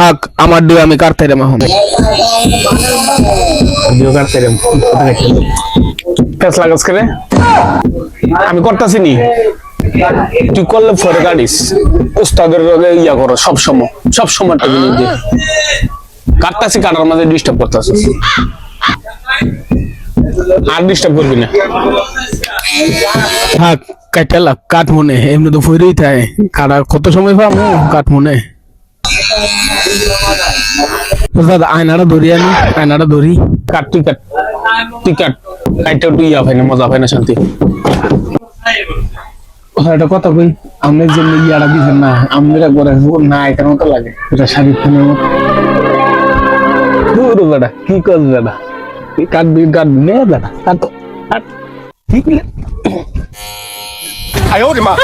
থাক আমার ডিও আমি কাটতে রে মাহমুদ ডিও কাটতে রে কাজ লাগাস করে আমি করতেছি নি তুই করলে ফরে কাটিস উস্তাদের ইয়া করো সব সময় টাকা নিয়ে কাটতাছি কাটার মাঝে ডিস্টার্ব করতেছিস আর ডিস্টার্ব করবি না থাক কাটালা কাট মনে এমনি তো ফইরেই থাকে কাটার কত সময় পাবো কাট মনে দাদা আয়নাটা ধরি আমি আয়নাটা ধরি কাট তুই কাট কাটটা তুই ইয়া পাই না মজা পাই না শান্তি একটা কথা কই আমরা যে ইয়ারা দিছেন না আমরা একবার না এটার মতো লাগে এটা শাড়ির খানের মতো দূর বেটা কি করবে বেটা কাটবি নে বেটা কাট ঠিক না 哎呦我的妈！